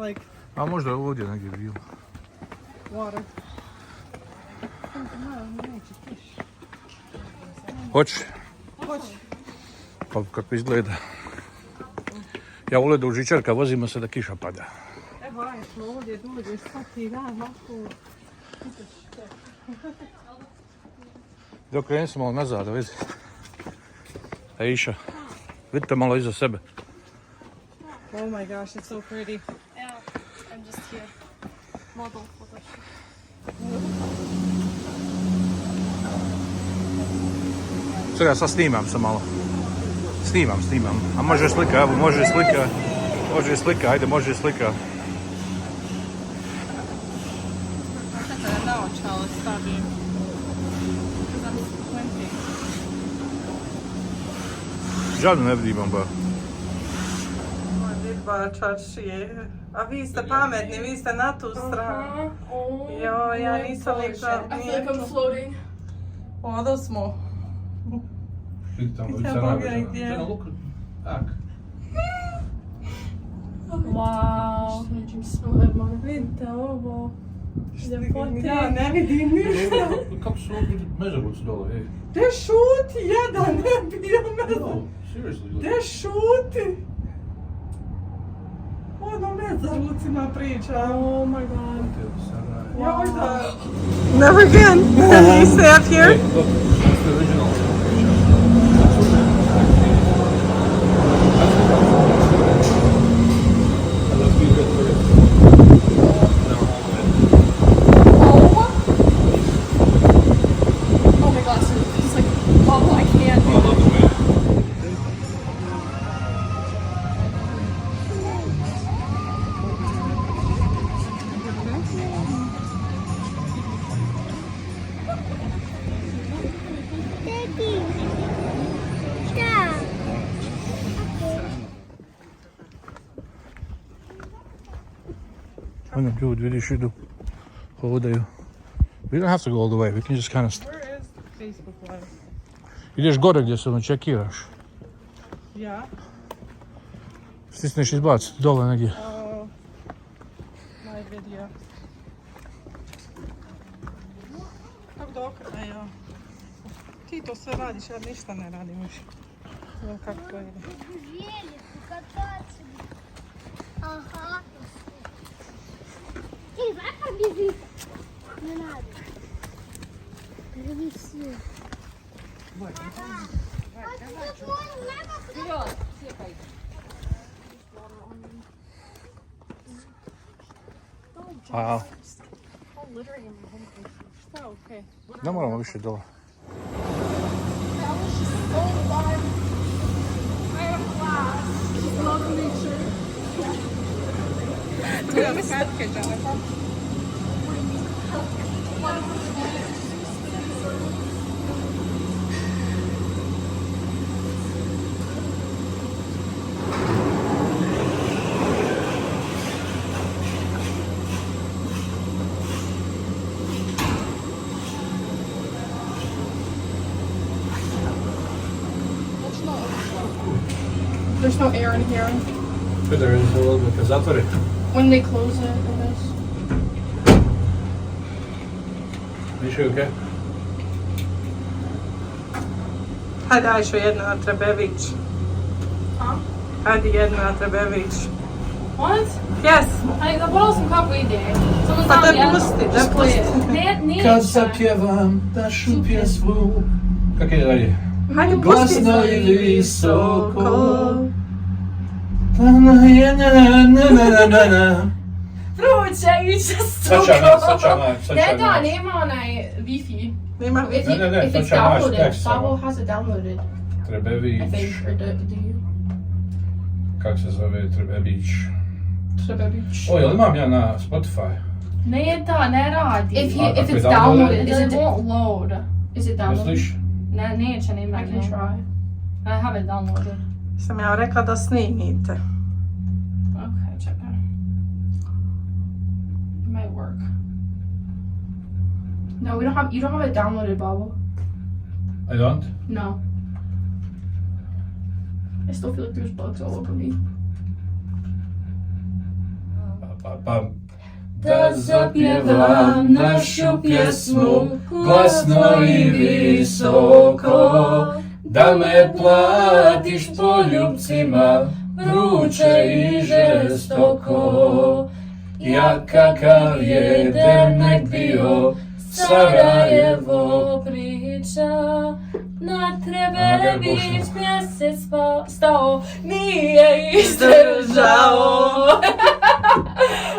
like... A možda je ovdje negdje bilo. Water. Hoće? Hoće. Pa kako izgleda. Ja volim da u žičarka vozimo se da kiša pada. Evo, aj smo ovdje dođe svaki dan, ovako. Dok krenem se malo nazad, vidi. Aisha, vidite malo iza sebe. Oh my gosh, it's so pretty. Yeah, I'm just here. Model photo. Sada sad snimam se malo. Snimam. A može slika, evo, može slika, ajde, može slika. Čekaj, da naočale stavim. Žadno ne vidimo ba. Vidba čačije. A vi ste pametni, vi ste na tu stranu. Jo, ja nisam ni I feel like I'm floating. Odo smo. Vidi tamo, vidi Sarajevo. Tak. Wow. Vidite ovo. Ljepote. Ja ne vidim ništa. Kako su ovdje mežaruci dole, ej? Gdje šuti jedan, ne bio mezar. Seriously. Gdje šuti? Ono mezarucima priča. Oh my god. Joj da... Never again. You stay up here? Look, that's the original. Let's be good for it. Oh my god, so it's like, oh, I can't. I love the way. Ono ljudi, vidiš, idu, hodaju. We don't have to go all the way, we can just kind of... Where is Facebook Live? Ideš gore gdje se ono čekiraš. Ja? Stisneš izbaciti dole negdje. Oh, my video. Kako da okrenem, ja. Ti to sve radiš, ja ništa ne radim više. Evo kako to ide. Aha. Ti, zakaj bi ne radi? Prvi si. A, Šta, okej. ne moramo više dole. Treba petke džave. There's no air in here. But there is a little bit, because zatvori. When they close it, I guess. Više okej? Hajde, Ajšo, jednu na Trebevic. Huh? Hajde, jednu na Trebevic. What? Yes. Aj, zaboravila sam kako ide. Samo Pa znam da jedno. pusti, da Just play pusti. it. Ne, Kad neće. zapjevam našu pjesmu. Kako ide dalje? Hajde, pusti Glasno se. ili visoko. Vruće, iće Sad će naći. Ne, da, nema onaj Wi-Fi. Nema If, Ne, ne, ne, if sad it's će naći downloaded, tekst Sabo samo. has it downloaded, Trebevic. I think, or do you? Kako se zove Trebevic? Trebevic. O, jel imam ja na Spotify? Ne, da, ne radi. If Ako je it's downloaded, downloaded, it won't load. Is it downloaded? Misliš? Ne, neće, ne, I can try. I have it downloaded. Sam ja rekla da snimite. Okay, čekaj. It might work. No, you don't have it downloaded, Babo. I don't? No. I still feel like there's bugs all over me. Da zapjevam našu pjesmu glasno i visoko, da me platiš poljubcima vruće i žestoko. Ja kakav je dernek bio, Sarajevo priča, na Trebevic mjesec stao, nije izdržao.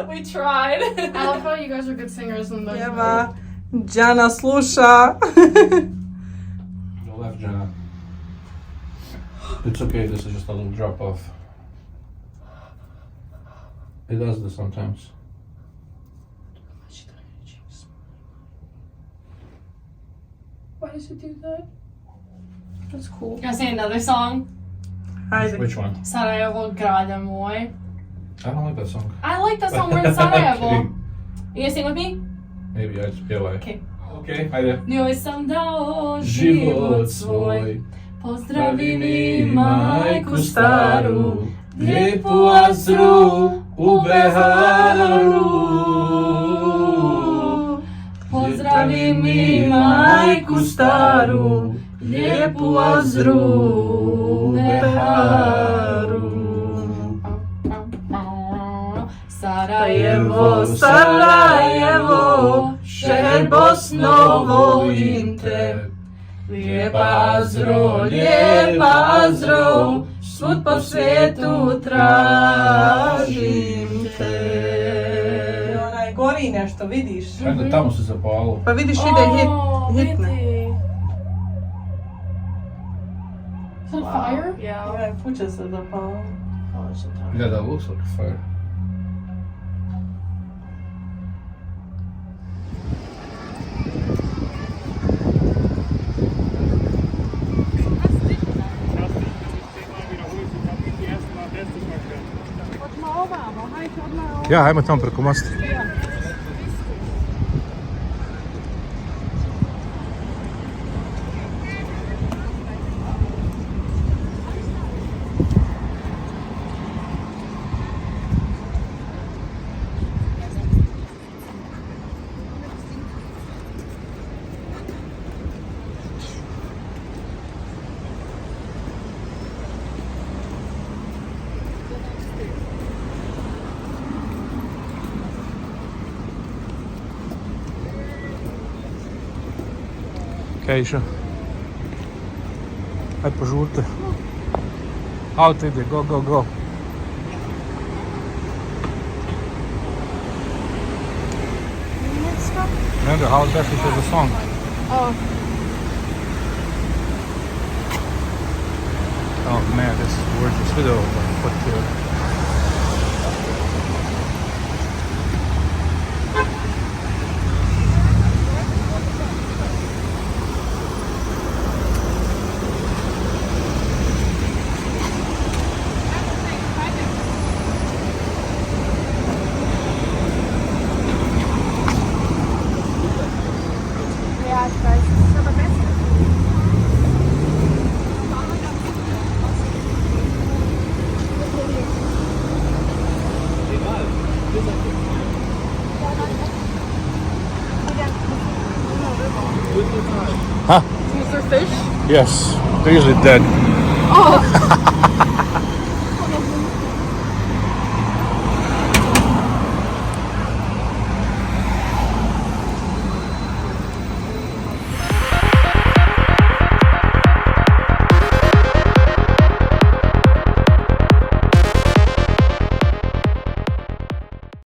We tried. I love how you guys are good singers and those. Evo, Đana sluša. You left, Jenna. It's okay, this is just a little drop off. It does this sometimes. Why does it do that? That's cool. Can I sing another song? Hajde. Which one? Sarajevo, grada moj. I don't like that song. I like that song. We're in Sarajevo. Kidding. You gonna sing with me? Maybe I just pjevaju. Okay. Okay, hajde. Njoj sam dao život svoj, pozdravi mi majku staru, lijepu Azru u Beharu. Pozdravi mi majku staru, lijepu Azru u Beharu. Sarajevo, Sarajevo, šeher Bosno, volim te. Lijepa Azro, svud po svijetu tražim te. Onaj gori nešto, vidiš? Ajde, tamo se zapalo. Pa vidiš ide hitne. Is that fire? Ja, kuća se zapala. Yeah, that looks like a fire. Ja, ajmo tamo preko mosta. Kejša. Aj požurte. Auto ide, go, go, go. Remember how best is the song? Oh. Oh man, this is gorgeous video. What Is there fish? Yes, they're usually dead. Oh.